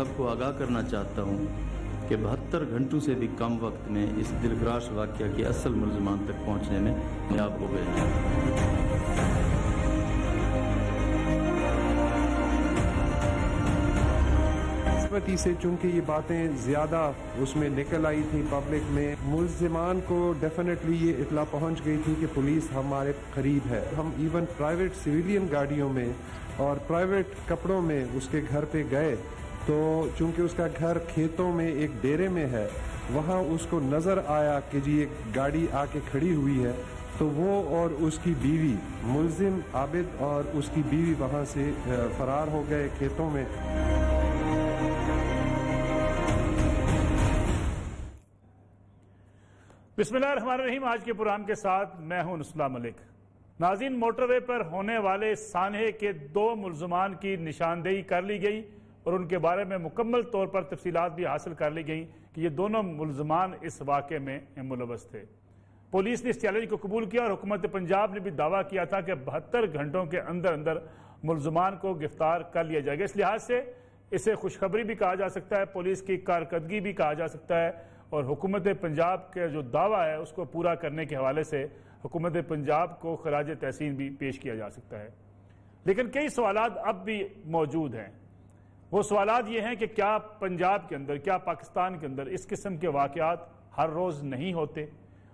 سب کو آگاہ کرنا چاہتا ہوں کہ 72 گھنٹوں سے بھی کم وقت میں اس دلخراش واقعہ کے اصل ملزمان تک پہنچنے میں کامیاب ہو گئے ہیں۔ سے چونکہ یہ باتیں زیادہ اس میں نکل آئی تھی پبلک میں، ملزمان کو ڈیفینیٹلی یہ اطلاع پہنچ گئی تھی کہ پولیس ہمارے قریب ہے۔ ہم ایون پرائیویٹ سویلین گاڑیوں میں اور پرائیویٹ کپڑوں میں اس کے گھر پہ گئے، تو چونکہ اس کا گھر کھیتوں میں ایک ڈیرے میں ہے، وہاں اس کو نظر آیا کہ جی ایک گاڑی آ کے کھڑی ہوئی ہے، تو وہ اور اس کی بیوی، ملزم عابد اور اس کی بیوی وہاں سے فرار ہو گئے کھیتوں میں۔ بسم اللہ الرحمن الرحیم۔ آج کے پروگرام کے ساتھ میں ہوں نصراللہ ملک۔ ناظرین، موٹر وے پر ہونے والے سانحے کے 2 ملزمان کی نشاندہی کر لی گئی اور ان کے بارے میں مکمل طور پر تفصیلات بھی حاصل کر لی گئیں کہ یہ دونوں ملزمان اس واقعے میں ملوث تھے۔ پولیس نے اس چیلنج کو قبول کیا اور حکومت پنجاب نے بھی دعویٰ کیا تھا کہ 72 گھنٹوں کے اندر ملزمان کو گرفتار کر لیا جائے گا۔ اس لحاظ سے اسے خوشخبری بھی کہا جا سکتا ہے، پولیس کی کارکردگی بھی کہا جا سکتا ہے، اور حکومت پنجاب کے جو دعویٰ ہے اس کو پورا کرنے کے حوالے سے حکومت پنجاب کو خراج تحسین بھی پیش کیا جا سکتا ہے۔ لیکن کئی سوالات اب بھی موجود ہیں۔ وہ سوالات یہ ہیں کہ کیا پنجاب کے اندر، کیا پاکستان کے اندر اس قسم کے واقعات ہر روز نہیں ہوتے،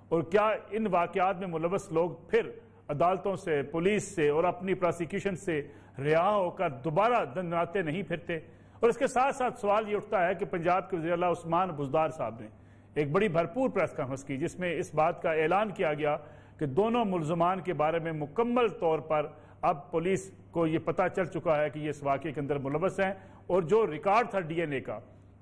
اور کیا ان واقعات میں ملوث لوگ پھر عدالتوں سے، پولیس سے اور اپنی پراسیکیوشن سے رہا ہو کر دوبارہ دندناتے نہیں پھرتے؟ اور اس کے ساتھ ساتھ سوال یہ اٹھتا ہے کہ پنجاب کے وزیر اعلیٰ عثمان بزدار صاحب نے ایک بڑی بھرپور پریس کانفرنس کی، جس میں اس بات کا اعلان کیا گیا کہ دونوں ملزمان کے بارے میں مکمل طور پر اب پولیس کو یہ پتہ چل چکا ہے کہ یہ اس واقعے کے اندر ملوث ہیں، اور جو ریکارڈ تھا ڈی این اے کا،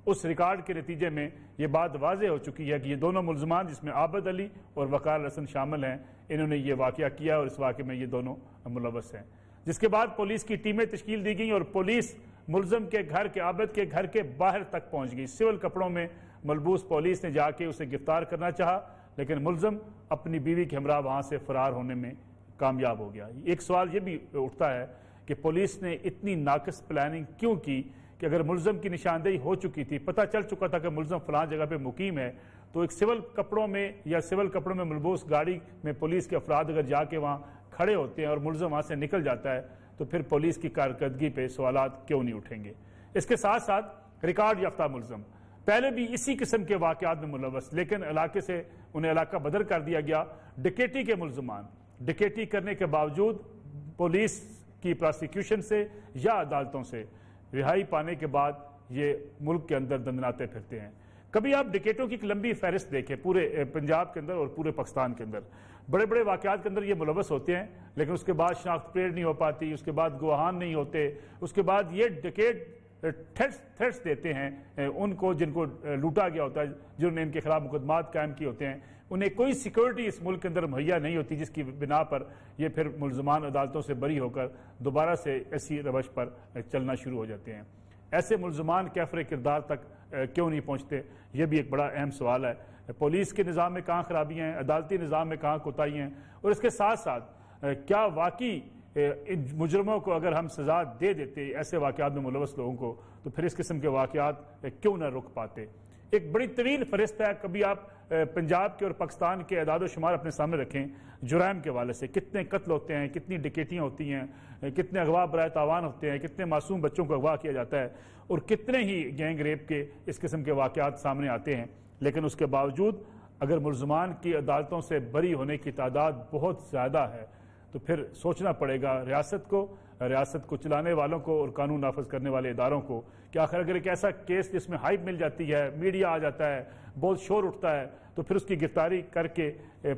اس ریکارڈ کے نتیجے میں یہ بات واضح ہو چکی ہے کہ یہ دونوں ملزمان، جس میں عابد علی اور وقار حسن شامل ہیں، انہوں نے یہ واقعہ کیا اور اس واقعے میں یہ دونوں ملوث ہیں۔ جس کے بعد پولیس کی ٹیمیں تشکیل دی گئیں اور پولیس ملزم کے گھر کے، عابد کے گھر کے باہر تک پہنچ گئی۔ سول کپڑوں میں ملبوس پولیس نے جا کے اسے گرفتار کرنا چاہا، لیکن ملزم اپنی بیوی کے ہمراہ وہاں سے فرار ہونے میں کامیاب ہو گیا۔ ایک سوال یہ بھی اٹھتا ہے کہ پولیس نے اتنی ناقص پلاننگ کیوں کی کہ اگر ملزم کی نشاندہی ہو چکی تھی، پتہ چل چکا تھا کہ ملزم فلاں جگہ پہ مقیم ہے، تو ایک سول کپڑوں میں یا سول کپڑوں میں ملبوس گاڑی میں پولیس کے افراد اگر جا کے وہاں کھڑے ہوتے ہیں اور ملزم وہاں سے نکل جاتا ہے، تو پھر پولیس کی کارکردگی پہ سوالات کیوں نہیں اٹھیں گے؟ اس کے ساتھ ساتھ ریکارڈ یافتہ ملزم پہلے بھی اسی قسم کے واقعات میں ملوث، لیکن علاقے سے انہیں علاقہ بدر کر دیا گیا۔ ڈکیٹی کے ملزمان ڈکیٹی کرنے کے باوجود پولیس کی پراسیکیوشن سے یا عدالتوں سے رہائی پانے کے بعد یہ ملک کے اندر دندناتے پھرتے ہیں۔ کبھی آپ ڈکیٹوں کی ایک لمبی فہرست دیکھیں پورے پنجاب کے اندر اور پورے پاکستان کے اندر، بڑے بڑے واقعات کے اندر یہ ملوث ہوتے ہیں، لیکن اس کے بعد شناخت پریڈ نہیں ہو پاتی، اس کے بعد گواہان نہیں ہوتے، اس کے بعد یہ ڈکیٹ تھریٹس دیتے ہیں ان کو جن کو لوٹا گیا ہوتا ہے، جنہوں نے ان کے خلاف مقدمات قائم کیے ہوتے ہیں، انہیں کوئی سیکورٹی اس ملک کے اندر مہیا نہیں ہوتی، جس کی بنا پر یہ پھر ملزمان عدالتوں سے بری ہو کر دوبارہ سے ایسی روش پر چلنا شروع ہو جاتے ہیں۔ ایسے ملزمان کیفر کردار تک کیوں نہیں پہنچتے؟ یہ بھی ایک بڑا اہم سوال ہے۔ پولیس کے نظام میں کہاں خرابیاں ہیں، عدالتی نظام میں کہاں کوتاہیاں ہیں، اور اس کے ساتھ ساتھ کیا واقعی ان مجرموں کو اگر ہم سزا دے دیتے ایسے واقعات میں ملوث لوگوں کو، تو پھر اس قسم کے واقعات کیوں نہ رک پاتے؟ ایک بڑی طویل فہرست ہے۔ کبھی آپ پنجاب کے اور پاکستان کے اعداد و شمار اپنے سامنے رکھیں جرائم کے حوالے سے، کتنے قتل ہوتے ہیں، کتنی ڈکیٹیاں ہوتی ہیں، کتنے اغوا برائے تاوان ہوتے ہیں، کتنے معصوم بچوں کو اغوا کیا جاتا ہے، اور کتنے ہی گینگ ریپ کے اس قسم کے واقعات سامنے آتے ہیں۔ لیکن اس کے باوجود اگر ملزمان کی عدالتوں سے بری ہونے کی تعداد بہت زیادہ ہے، تو پھر سوچنا پڑے گا ریاست کو چلانے والوں کو اور قانون نافذ کرنے والے اداروں کو کہ آخر اگر ایک ایسا کیس جس میں ہائپ مل جاتی ہے، میڈیا آ جاتا ہے، بہت شور اٹھتا ہے، تو پھر اس کی گرفتاری کر کے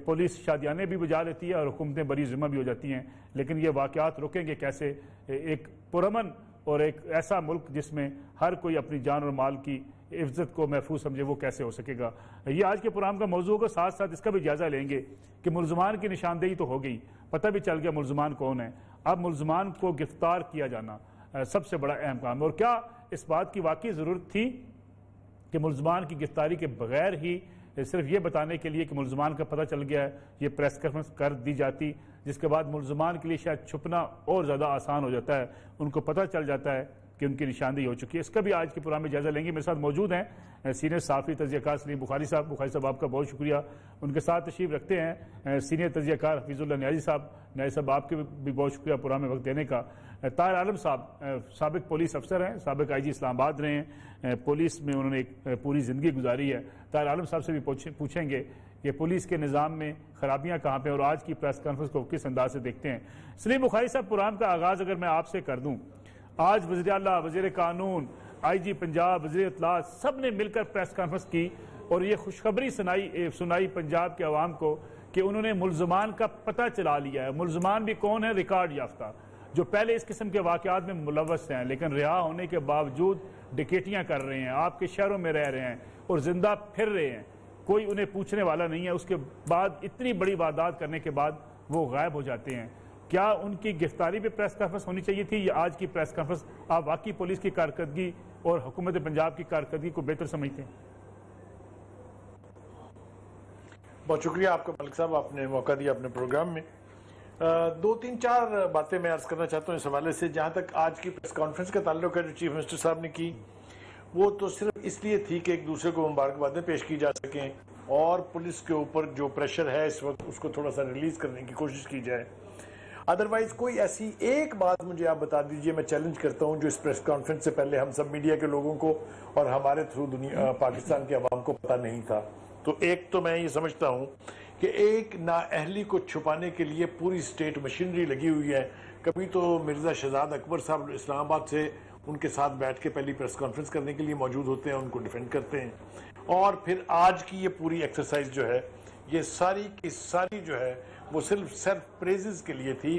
پولیس شادیانے بھی بجا لیتی ہے اور حکومتیں بری ذمہ بھی ہو جاتی ہیں۔ لیکن یہ واقعات رکیں گے کیسے؟ ایک پرامن اور ایک ایسا ملک جس میں ہر کوئی اپنی جان اور مال کی عزت کو محفوظ سمجھے، وہ کیسے ہو سکے گا؟ یہ آج کے پروگرام کا موضوع ہوگا۔ ساتھ ساتھ اس کا بھی جائزہ لیں گے کہ ملزمان کی نشاندہی تو ہو گئی، پتہ بھی چل گیا ملزمان کون ہیں، اب ملزمان کو گرفتار کیا جانا سب سے بڑا اہم کام ہے۔ اور کیا اس بات کی واقعی ضرورت تھی کہ ملزمان کی گرفتاری کے بغیر ہی صرف یہ بتانے کے لیے کہ ملزمان کا پتہ چل گیا ہے یہ پریس کانفرنس کر دی جاتی، جس کے بعد ملزمان کے لیے شاید چھپنا اور زیادہ آسان ہو جاتا ہے، ان کو پتہ چل جاتا ہے کہ ان کی نشاندہی ہو چکی ہے. اس کا بھی آج کے پروگرام میں جائزہ لیں گے. میرے ساتھ موجود ہیں سینئر صحافی تجزیہ کار سلیم بخاری صاحب آپ کا بہت شکریہ. ان کے ساتھ تشریف رکھتے ہیں سینئر تجزیہ کار حفیظ اللہ نیازی صاحب آپ کے بھی بہت شکریہ پروگرام میں وقت دینے کا. طاہر عالم صاحب سابق پولیس افسر ہیں, سابق آئی جی اسلام آباد رہے ہیں, پولیس میں انہوں نے ایک پوری زندگی گزاری ہے. طاہر عالم صاحب سے بھی پوچھیں گے کہ پولیس کے نظام میں خرابیاں کہاں پہ, اور آج کی پریس کانفرنس کو کس انداز سے دیکھتے ہیں. سلیم بخاری صاحب, پروگرام کا آغاز اگر میں آپ سے کر دوں, آج وزیر اعلیٰ, وزیر قانون, آئی جی پنجاب, وزیر اطلاعات سب نے مل کر پریس کانفرنس کی اور یہ خوشخبری سنائی پنجاب کے عوام کو کہ انہوں نے ملزمان کا پتہ چلا لیا ہے. ملزمان بھی کون ہے؟ ریکارڈ یافتہ, جو پہلے اس قسم کے واقعات میں ملوث ہیں لیکن رہا ہونے کے باوجود ڈکیٹیاں کر رہے ہیں, آپ کے شہروں میں رہ رہے ہیں اور زندہ پھر رہے ہیں. کوئی انہیں پوچھنے والا نہیں ہے. اس کے بعد اتنی بڑی واردات کرنے کے بعد وہ غائب ہو جاتے ہیں. کیا ان کی گرفتاری پہ پریس کانفرنس ہونی چاہیے تھی, یا آج کی پریس کانفرنس آپ واقعی پولیس کی کارکردگی اور حکومت پنجاب کی کارکردگی کو بہتر سمجھتے ہیں؟ بہت شکریہ آپ کا ملک صاحب, آپ نے موقع دیا اپنے پروگرام میں. 2-3-4 باتیں میں عرض کرنا چاہتا ہوں اس حوالے سے. جہاں تک آج کی پریس کانفرنس کا تعلق ہے جو چیف منسٹر صاحب نے کی, وہ تو صرف اس لیے تھی کہ ایک دوسرے کو مبارکبادیں پیش کی جا سکیں اور پولیس کے اوپر جو پریشر ہے اس وقت اس کو تھوڑا سا ریلیز کرنے کی کوشش کی جائے. ادروائز کوئی ایسی ایک بات مجھے آپ بتا دیجئے, میں چیلنج کرتا ہوں, جو اس پریس کانفرنس سے پہلے ہم سب میڈیا کے لوگوں کو اور ہمارے تھرو پاکستان کے عوام کو پتہ نہیں تھا. تو ایک تو میں یہ سمجھتا ہوں کہ ایک نااہلی کو چھپانے کے لیے پوری سٹیٹ مشینری لگی ہوئی ہے. کبھی تو مرزا شہزاد اکبر صاحب اسلام آباد سے ان کے ساتھ بیٹھ کے پہلی پریس کانفرنس کرنے کے لیے موجود ہوتے ہیں, ان کو ڈیفینڈ کرتے ہیں, اور پھر آج کی یہ پوری ایکسرسائز جو ہے یہ ساری کی ساری جو ہے وہ صرف سیلف پریزز کے لیے تھی.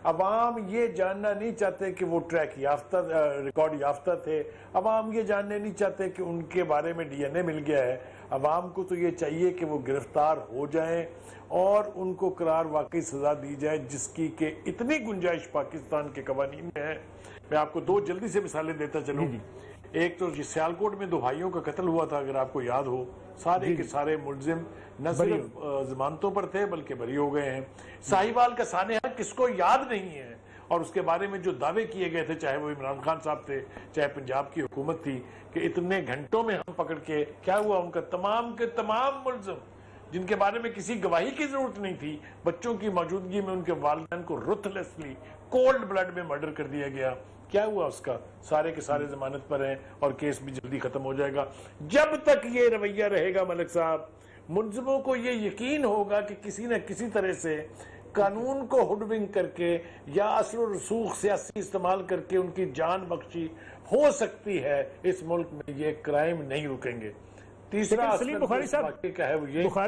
عوام یہ جاننا نہیں چاہتے کہ وہ ٹریک یافتہ ریکارڈ یافتہ تھے. عوام یہ جاننے نہیں چاہتے کہ ان کے بارے میں ڈی این اے مل گیا ہے. عوام کو تو یہ چاہیے کہ وہ گرفتار ہو جائیں اور ان کو قرار واقعی سزا دی جائے, جس کی کہ اتنی گنجائش پاکستان کے قوانین میں ہے. میں آپ کو 2 جلدی سے مثالیں دیتا چلوں. ایک تو سیالکوٹ میں 2 بھائیوں کا قتل ہوا تھا, اگر آپ کو یاد ہو. سارے کے سارے ملزم نہ صرف ضمانتوں پر تھے بلکہ بری ہو گئے ہیں. ساہیوال کا سانحہ کس کو یاد نہیں ہے, اور اس کے بارے میں جو دعوے کیے گئے تھے, چاہے وہ عمران خان صاحب تھے چاہے پنجاب کی حکومت تھی, کہ اتنے گھنٹوں میں ہم پکڑ کے کیا ہوا, ان کا تمام کے تمام ملزم جن کے بارے میں کسی گواہی کی ضرورت نہیں تھی, بچوں کی موجودگی میں ان کے والدین کو رتھلیسلی کولڈ بلڈ میں مرڈر کر دیا گیا. کیا ہوا اس کا؟ سارے کے سارے ضمانت پر ہیں اور کیس بھی جلدی ختم ہو جائے گا. جب تک یہ رویہ رہے گا ملک صاحب, ملزموں کو یہ یقین ہوگا کہ کسی نہ کسی طرح سے قانون کو ہوڈ ونگ کر کے یا اثر و رسوخ سیاسی استعمال کر کے ان کی جان بخشی ہو سکتی ہے, اس ملک میں یہ کرائم نہیں رکیں گے. تیسرا سلیم بخاری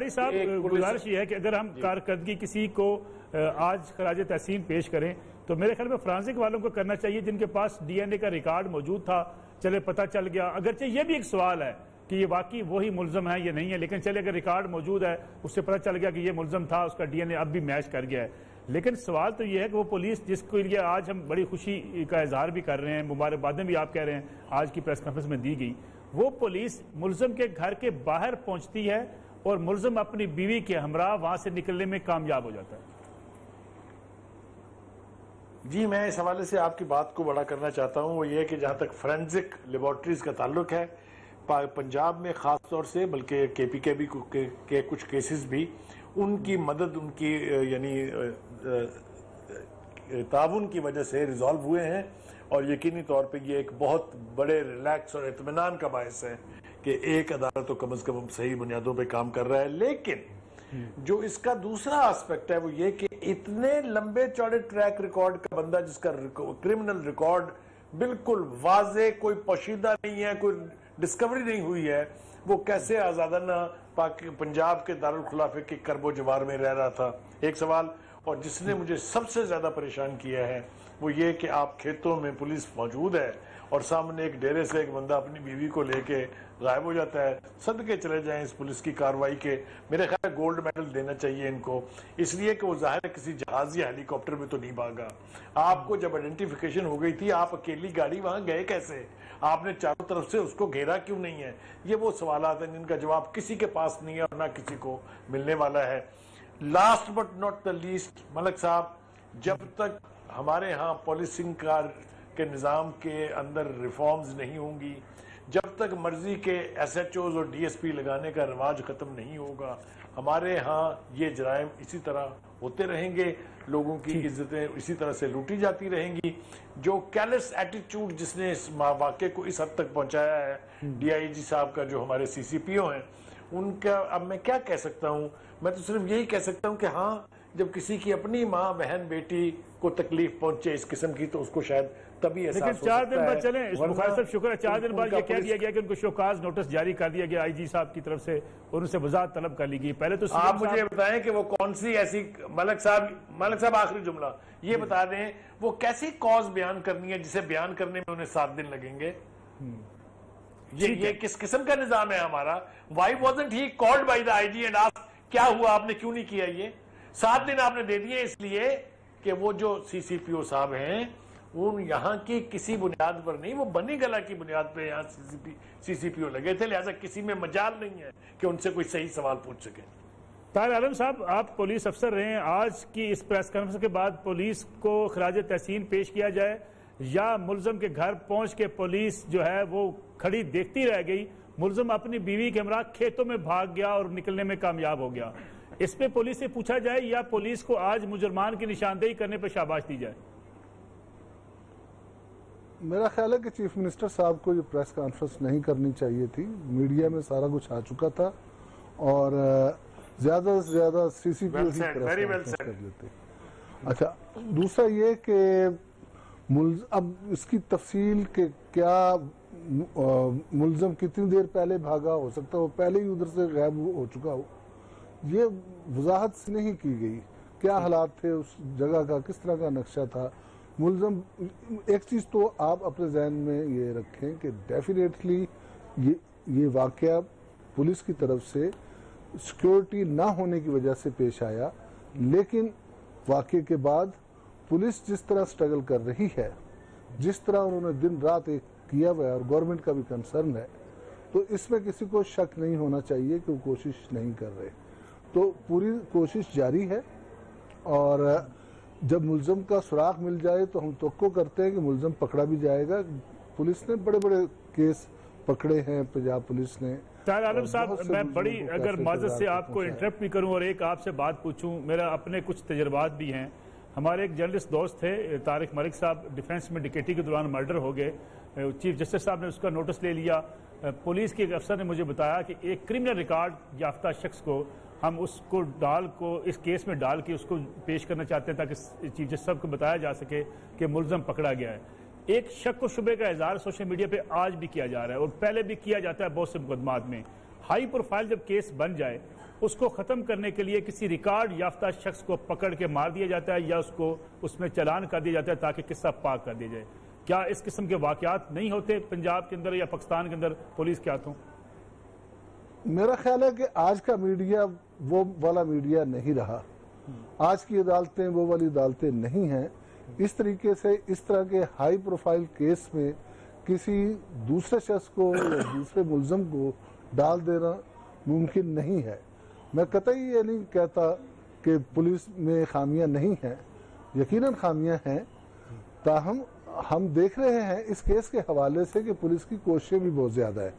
صاحب گزارش یہ ہے کہ اگر ہم کارکردگی کسی کو آج خراج تحسین پیش کریں تو میرے خیال میں فرانسک والوں کو کرنا چاہیے جن کے پاس ڈی این اے کا ریکارڈ موجود تھا. چلے پتہ چل گیا, اگرچہ یہ بھی ایک سوال ہے کہ یہ واقعی وہی ملزم ہے یا نہیں ہے, لیکن چلے اگر ریکارڈ موجود ہے, اس سے پتہ چل گیا کہ یہ ملزم تھا, اس کا ڈی این اے اب بھی میچ کر گیا ہے. لیکن سوال تو یہ ہے کہ وہ پولیس جس کے لیے آج ہم بڑی خوشی کا اظہار بھی کر رہے ہیں, مبارکبادیں بھی آپ کہہ رہے ہیں آج کی پریس کانفرنس میں دی گئی, وہ پولیس ملزم کے گھر کے باہر پہنچتی ہے اور ملزم اپنی بیوی کے ہمراہ وہاں سے نکلنے میں کامیاب ہو جاتا ہے. جی, میں اس حوالے سے آپ کی بات کو بڑا کرنا چاہتا ہوں. وہ یہ کہ جہاں تک فورینزک لیبارٹریز کا تعلق ہے, پنجاب میں خاص طور سے, بلکہ کے پی کے بھی کے کچھ کیسز بھی ان کی مدد, ان کی یعنی تعاون کی وجہ سے ریزالو ہوئے ہیں, اور یقینی طور پہ یہ ایک بہت بڑے ریلیکس اور اطمینان کا باعث ہے کہ ایک ادارہ تو کم از کم صحیح بنیادوں پہ کام کر رہا ہے. لیکن جو اس کا دوسرا آسپیکٹ ہے وہ یہ کہ اتنے لمبے چوڑے ٹریک ریکارڈ کا بندہ جس کا کرمنل ریکارڈ بالکل واضح, کوئی پوشیدہ نہیں ہے, کوئی ڈسکوری نہیں ہوئی ہے, وہ کیسے آزادانہ پنجاب کے دارالخلافے کے کرب و جوار میں رہ رہا تھا؟ ایک سوال. اور جس نے مجھے سب سے زیادہ پریشان کیا ہے وہ یہ کہ آپ کھیتوں میں پولیس موجود ہے اور سامنے ایک ڈیرے سے ایک بندہ اپنی بیوی کو لے کے غائب ہو جاتا ہے. صدقے چلے جائیں اس پولیس کی کارروائی کے. میرے خیال ہے گولڈ میڈل دینا چاہیے ان کو, اس لیے کہ وہ ظاہر ہے کسی جہاز یا ہیلی کاپٹر میں تو نہیں بھاگا. آپ کو جب آئیڈینٹیفیکیشن ہو گئی تھی, آپ اکیلی گاڑی وہاں گئے کیسے؟ آپ نے چاروں طرف سے اس کو گھیرا کیوں نہیں ہے؟ یہ وہ سوالات ہیں جن کا جواب کسی کے پاس نہیں ہے اور نہ کسی کو ملنے والا ہے. Last but not the least Malik sahab, جب تک ہمارے ہاں پولیسنگ کا کہ نظام کے اندر ریفارمز نہیں ہوں گی، جب تک مرضی کے ایس ایچ اوز اور ڈی ایس پی لگانے کا رواج ختم نہیں ہوگا، ہمارے ہاں یہ جرائم اسی طرح ہوتے رہیں گے، لوگوں کی عزتیں اسی طرح سے لوٹی جاتی رہیں گی۔ جو کیلس ایٹیٹیوڈ جس نے اس واقعے کو اس حد تک پہنچایا ہے، ڈی آئی جی صاحب کا جو ہمارے سی سی پی او ہیں، ان کا اب میں کیا کہہ سکتا ہوں؟ میں تو صرف یہی کہہ سکتا ہوں کہ ہاں، جب کسی کی اپنی ماں بہن بیٹی کو تکلیف پہنچے اس قسم کی تو اس کو شاید تبھی احساس ہو سکتا ہے۔ لیکن 4 دن بعد چلیں بخاری صاحب، شکر ہے 4 دن بعد یہ کہہ دیا گیا کہ ان کو شوکاز نوٹس جاری کر دیا گیا آئی جی صاحب کی طرف سے اور ان سے وضاحت طلب کر لی گئی۔ پہلے تو آپ مجھے بتائیں کہ وہ کون سی ایسی ملک صاحب آخری جملہ یہ بتا دیں وہ کیسی کاز بیان کرنی ہے جسے بیان کرنے میں انہیں 7 دن لگیں گے؟ یہ کس قسم کا نظام ہے ہمارا؟ Why wasn't he called by the IG and asked کیا ہوا، آپ نے کیوں نہیں کیا؟ یہ 7 دن آپ نے دے دیے اس لیے کہ وہ جو سی سی پی او صاحب ہیں ان یہاں کی کسی بنیاد پر نہیں، وہ بنی گلا کی بنیاد پہ یہاں سی سی پی او لگے تھے، لہٰذا کسی میں مجال نہیں ہے کہ ان سے کوئی صحیح سوال پوچھ سکے۔ طاہر عالم صاحب، آپ پولیس افسر رہے ہیں، آج کی اس پریس کانفرنس کے بعد پولیس کو خراج تحسین پیش کیا جائے یا ملزم کے گھر پہنچ کے پولیس جو ہے وہ کھڑی دیکھتی رہ گئی، ملزم اپنی بیوی کے ہمراہ کھیتوں میں بھاگ گیا اور نکلنے میں کامیاب ہو گیا، اس پہ پولیس سے پوچھا جائے یا پولیس کو آج مجرمان کی نشاندہی کرنے پہ شاباش دی جائے؟ میرا خیال ہے کہ چیف منسٹر صاحب کو یہ پریس کانفرنس نہیں کرنی چاہیے تھی، میڈیا میں سارا کچھ آ چکا تھا اور زیادہ سے زیادہ سی سی پی او ہی پریس کانفرنس کر لیتے۔ اچھا، دوسرا یہ کہ اب اس کی تفصیل کہ کیا ملزم کتنی دیر پہلے بھاگا، ہو سکتا ہے وہ پہلے ہی ادھر سے غائب ہو چکا ہو، یہ وضاحت نہیں کی گئی، کیا حالات تھے اس جگہ کا، کس طرح کا نقشہ تھا ملزم۔ ایک چیز تو آپ اپنے ذہن میں یہ رکھیں کہ ڈیفینیٹلی یہ واقعہ پولیس کی طرف سے سیکیورٹی نہ ہونے کی وجہ سے پیش آیا، لیکن واقعے کے بعد پولیس جس طرح سٹرگل کر رہی ہے، جس طرح انہوں نے دن رات ایک کیا ہوا ہے اور گورنمنٹ کا بھی کنسرن ہے، تو اس میں کسی کو شک نہیں ہونا چاہیے کہ وہ کوشش نہیں کر رہے، تو پوری کوشش جاری ہے اور جب ملزم کا سراغ مل جائے تو ہم توقع کرتے ہیں کہ ملزم پکڑا بھی جائے گا۔ پولیس نے بڑے بڑے کیس پکڑے ہیں، پنجاب پولیس نے۔ طاہر عالم صاحب، میں بڑی اگر معذرت سے آپ کو انٹرپٹ بھی کروں اور ایک آپ سے بات پوچھوں، میرا اپنے کچھ تجربات بھی ہیں۔ ہمارے ایک جرنلسٹ دوست تھے طارق ملک صاحب، ڈیفنس میں ڈکیٹی کے دوران مرڈر ہو گئے، چیف جسٹس صاحب نے اس کا نوٹس لے لیا، پولیس کے ایک افسر نے مجھے بتایا کہ ایک کرمنل ریکارڈ یافتہ شخص کو ہم اس کیس میں ڈال کے اس کو پیش کرنا چاہتے ہیں تاکہ چیف جسٹس صاحب کو بتایا جا سکے کہ ملزم پکڑا گیا ہے۔ ایک شک و شبے کا اظہار سوشل میڈیا پہ آج بھی کیا جا رہا ہے اور پہلے بھی کیا جاتا ہے بہت سے مقدمات میں۔ ہائی پروفائل جب کیس بن جائے اس کو ختم کرنے کے لیے کسی ریکارڈ یافتہ شخص کو پکڑ کے مار دیا جاتا ہے یا اس میں چلان کر دیا جاتا ہے تاکہ قصہ پاک کر دیا جائے۔ کیا اس قسم کے واقعات نہیں ہوتے پنجاب کے اندر یا پاکستان کے اندر پولیس کے ہاتھوں؟ میرا خیال ہے کہ آج کا میڈیا وہ والا میڈیا نہیں رہا، آج کی عدالتیں وہ والی عدالتیں نہیں ہیں۔ اس طریقے سے اس طرح کے ہائی پروفائل کیس میں کسی دوسرے شخص کو یا دوسرے ملزم کو ڈال دینا ممکن نہیں ہے۔ میں قطعی یہ نہیں کہتا کہ پولیس میں خامیاں نہیں ہیں، یقیناً خامیاں ہیں، تاہم ہم دیکھ رہے ہیں اس کیس کے حوالے سے کہ پولیس کی کوششیں بھی بہت زیادہ ہے۔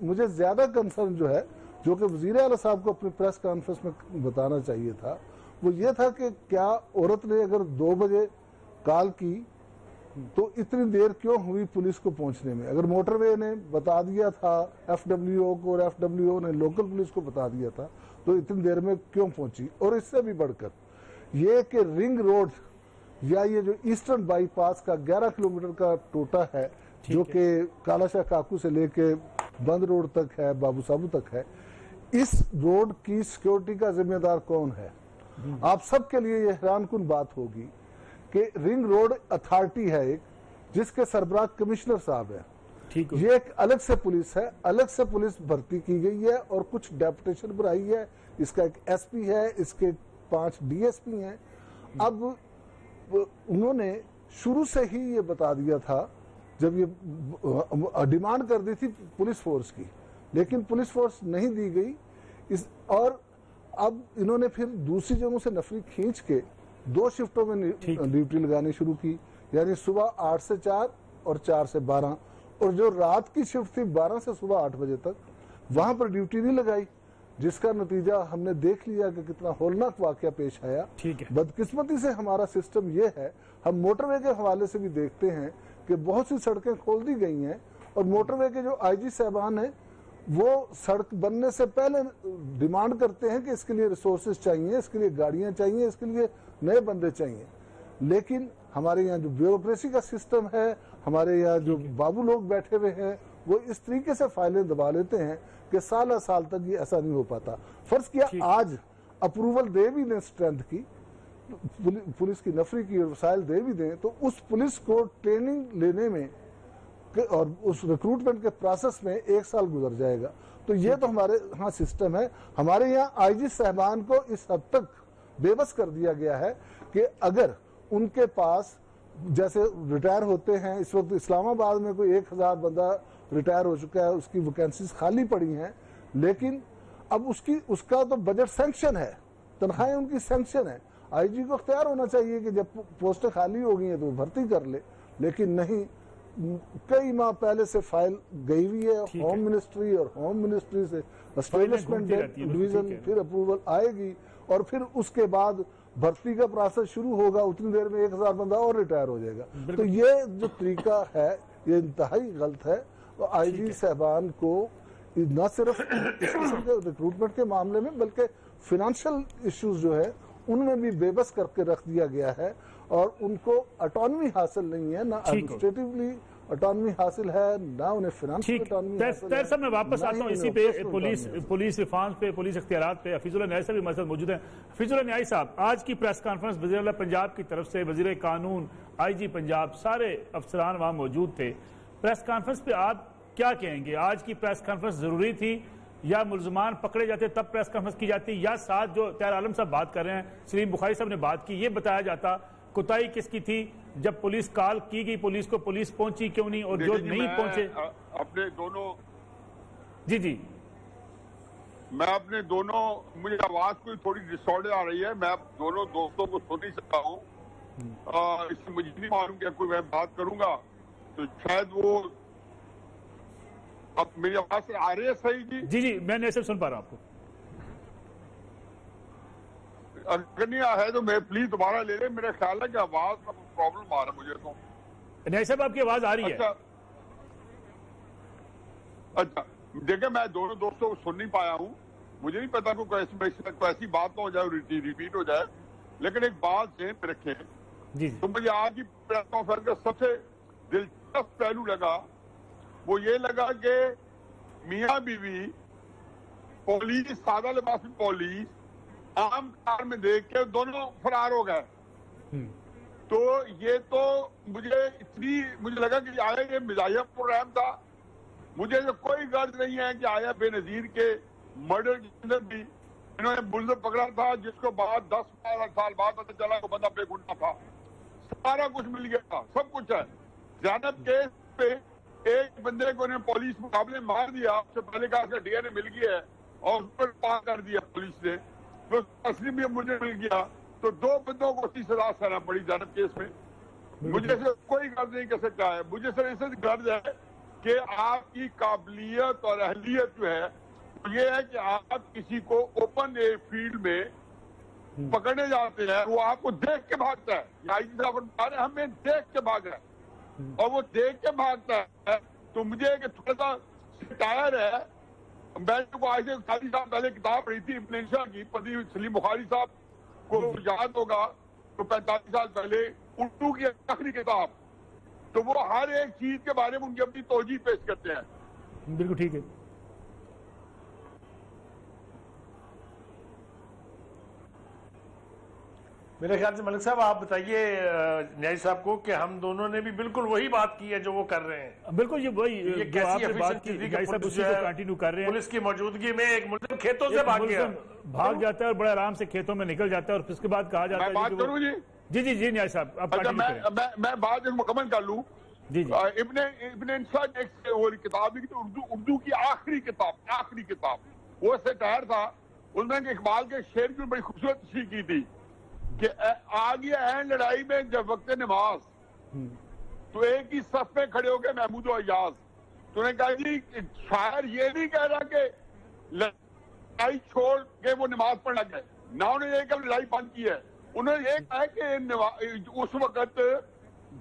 مجھے زیادہ کنسرن جو ہے، جو کہ وزیر اعلیٰ صاحب کو اپنی پریس کانفرنس میں بتانا چاہیے تھا، وہ یہ تھا کہ کیا عورت نے اگر 2 بجے کال کی تو اتنی دیر کیوں ہوئی پولیس کو پہنچنے میں؟ اگر موٹر وے نے بتا دیا تھا ایف ڈبلیو او کو اور ایف ڈبلیو او نے لوکل پولیس کو بتا دیا تھا تو اتنی دیر میں کیوں پہنچی؟ اور اس سے بھی بڑھ کر یہ کہ رنگ روڈ یا یہ جو ایسٹرن بائی پاس کا 11 کلومیٹر کا ٹوٹا ہے جو کہ کالا شاہ کاکو سے لے کے بند روڈ تک ہے، بابو صابو تک ہے، اس روڈ کی سیکیورٹی کا ذمہ دار کون ہے؟ آپ سب کے لیے یہ حیران کن بات ہوگی کہ رنگ روڈ اتھارٹی ہے ایک، جس کے سربراہ کمشنر صاحب ہیں، یہ ایک الگ سے پولیس ہے، الگ سے پولیس بھرتی کی گئی ہے اور کچھ ڈیپوٹیشن بنائی ہے، اس کا ایک ایس پی ہے، اس کے 5 ڈی ایس پی ہیں۔ اب انہوں نے شروع سے ہی یہ بتا دیا تھا، جب یہ ڈیمانڈ کر دی تھی پولیس فورس کی، لیکن پولیس فورس نہیں دی گئی، اور اب انہوں نے پھر دوسری جگہوں سے نفری کھینچ کے 2 شفٹوں میں ڈیوٹی لگانی شروع کی، یعنی صبح 8 سے 4 اور 4 سے 12، اور جو رات کی شفٹ تھی 12 سے صبح 8 بجے تک وہاں پر ڈیوٹی نہیں لگائی، جس کا نتیجہ ہم نے دیکھ لیا کہ کتنا ہولناک واقعہ پیش آیا۔ بدقسمتی سے ہمارا سسٹم یہ ہے، ہم موٹر وے کے حوالے سے بھی دیکھتے ہیں کہ بہت سی سڑکیں کھول دی گئی ہیں، اور موٹر وے کے جو آئی جی صاحبان ہیں وہ سڑک بننے سے پہلے ڈیمانڈ کرتے ہیں کہ اس کے لیے ریسورسز چاہیے، اس کے لیے گاڑیاں چاہیے، اس کے لیے نئے بندے چاہیے، لیکن ہمارے یہاں جو بیوروکریسی کا سسٹم ہے، ہمارے یہاں جو بابو لوگ بیٹھے ہوئے ہیں، وہ اس طریقے سے فائلیں دبا لیتے ہیں کہ سالہ سال تک یہ ایسا نہیں ہو پاتا۔ فرض کیا آج اپروول دے بھی دیں اسٹرینتھ کی، پولیس کی نفری کی اور وسائل دے بھی دیں، تو اس پولیس کو ٹریننگ لینے میں اور اس ریکروٹمنٹ کے پروسیس میں 1 سال گزر جائے گا۔ تو یہ تو ہمارے ہاں سسٹم ہے۔ ہمارے یہاں آئی جی صاحبان کو اس حد تک بے بس کر دیا گیا ہے کہ اگر ان کے پاس جیسے ریٹائر ہوتے ہیں، اس وقت اسلام آباد میں کوئی 1000 بندہ ریٹائر ہو چکا ہے، اس کی ویکینسیز خالی پڑی ہیں، لیکن اب اس کا تو بجٹ سینکشن ہے، تنخواہیں ان کی سینکشن ہے۔ آئی جی کو اختیار ہونا چاہیے کہ جب پوسٹیں خالی ہو گئی ہیں تو وہ بھرتی کر لے، لیکن نہیں، کئی ماہ پہلے سے فائل گئی ہوئی ہے ہوم منسٹری، اور ہوم منسٹری سے اسٹیبلشمنٹ ڈویژن، پھر اپروول آئے گی، اور پھر اس کے بعد بھرتی کا پروسیس شروع ہوگا، اتنی دیر میں 1000 بندہ اور ریٹائر ہو جائے گا۔ تو یہ جو طریقہ ہے یہ انتہائی غلط ہے۔ آئی جی صاحبان کو نہ صرف اس قسم کے ریکروٹمنٹ کے معاملے میں بلکہ فائنینشیل ایشوز جو ہے ان میں بھی بے بس کر کے رکھ دیا گیا ہے، اور ان کو اٹانومی حاصل نہیں ہے، نہ ایڈمنسٹریٹولی اٹانومی حاصل ہے، نہ انہیں فائنینشیل اٹانومی حاصل ہے۔ صاحب میں واپس آتا ہوں اسی پہ، پولیس ریفارمز پہ، پولیس اختیارات پہ۔ حفیظ اللہ نیائی صاحب بھی ہمارے ساتھ موجود ہیں۔ حفیظ اللہ نیائی صاحب، آج کی پریس کانفرنس وزیر اعلیٰ پنجاب کی طرف سے، وزیر قانون، آئی جی پنجاب، سارے افسران وہاں موجود تھے۔ پریس کانفرنس پہ آپ کیا کہیں گے؟ آج کی پریس کانفرنس ضروری تھی، یا ملزمان پکڑے جاتے تب پریس کانفرنس کی جاتی، یا ساتھ جو طاہر عالم صاحب بات کر رہے ہیں، سلیم بخاری صاحب نے بات کی، یہ بتایا جاتا کوتاہی کس کی تھی؟ جب پولیس کال کی گئی پولیس کو، پولیس پہنچی کیوں نہیں، اور جو نہیں پہنچے؟ اپنے دونوں جی میں اپنے دونوں، مجھے آواز کوئی تھوڑی ڈسٹارٹڈ آ رہی ہے، میں دونوں دوستوں کو سن نہیں سکتا ہوں، اس سے مجھے نہیں معلوم کہ کوئی میں بات کروں گا تو شاید وہ، اب میری آواز آ رہی ہے صحیح؟ جی میں نہیں سن پا رہا ہوں آپ کو۔ اگر نہیں ہے تو میں پلیز دوبارہ لے لیں، میرا خیال ہے کہ آواز کا پرابلم آ رہا ہے مجھے تو۔ نیائی صاحب آپ کی آواز آ رہی ہے؟ اچھا دیکھیں، میں دونوں دوستوں کو سن نہیں پایا ہوں، مجھے نہیں پتا کوئی ایسی بات نہ ہو جائے، ریپیٹ ہو جائے، لیکن ایک بات ذہن میں رکھیں تو مجھے آج کی پریس کانفرنس کا سب سے دلچسپ پہلو لگا، وہ یہ لگا کہ میاں بیوی، پولیس، سادہ لباس میں پولیس، عام کار میں دیکھ کے دونوں فرار ہو گئے۔ تو یہ تو مجھے لگا کہ آیا یہ مزاحیہ پروگرام تھا۔ مجھے کوئی غرض نہیں ہے کہ آیا بے نظیر کے مرڈر کے اندر بھی انہوں نے ملزم پکڑا تھا، جس کو بعد 10 سال بعد پتہ چلا وہ بندہ بے گناہ تھا، سارا کچھ مل گیا تھا، سب کچھ ہے۔ زینب کیس پہ ایک بندے کو انہوں نے پولیس مقابلے مار دیا، اس سے پہلے کہا کہ ڈی این اے مل گیا ہے اور اس پر پاس کر دیا پولیس نے، تو اصلی بھی مجھے مل گیا، تو 2 بندوں کو اسی سزا سہنا پڑی زینب کیس میں۔ مجھے سے کوئی غرض نہیں کر سکتا ہے، مجھے صرف اس سے غرض ہے کہ آپ کی قابلیت اور اہلیت جو ہے یہ ہے کہ آپ کسی کو اوپن فیلڈ میں پکڑنے جاتے ہیں، وہ آپ کو دیکھ کے بھاگتا ہے، آئی جی صاحب ہمیں دیکھ کے بھاگا ہے، اور وہ دیکھ کے بھاگتا ہے۔ تو مجھے کہ تھوڑا سا ٹائر ہے، میں کو آج سے 40 سال پہلے کتاب پڑھی تھی ابن انشا کی، پتی سلیم بخاری صاحب کو یاد ہوگا، تو 45 سال پہلے اردو کی آخری کتاب، تو وہ ہر ایک چیز کے بارے میں ان کی اپنی توجیہ پیش کرتے ہیں۔ بالکل ٹھیک ہے۔ میرے خیال سے ملک صاحب آپ بتائیے نیائی صاحب کو کہ ہم دونوں نے بھی بالکل وہی بات کی ہے جو وہ کر رہے ہیں۔ بالکل یہ وہی کیسی بات کی، نیائی صاحب اسی کو کنٹینیو کر رہے ہیں۔ پولیس کی موجودگی میں ایک ملزم کھیتوں سے بھاگ جاتا ہے اور بڑے آرام سے کھیتوں میں نکل جاتا ہے، اور اس کے بعد کہا جاتا ہے میں بات کروں جی نیائی صاحب آپ میں بات مکمل کر لوں۔ ابن انشا کی کتاب اردو کی آخری کتاب، وہ سیٹائر تھا، اس میں اقبال کے شعر کی بڑی خوبصورت تشریح کی تھی کہ آ گیا ہے لڑائی میں جب وقت نماز، تو ایک ہی صف میں کھڑے ہو گئے محمود و ایاز. تو نے کہا جی شاعر یہ نہیں کہہ رہا کہ لڑائی چھوڑ کے وہ نماز پڑھنا گئے, نہ انہوں نے یہ کہ لڑائی بند کی ہے, انہوں نے یہ کہا کہ اس وقت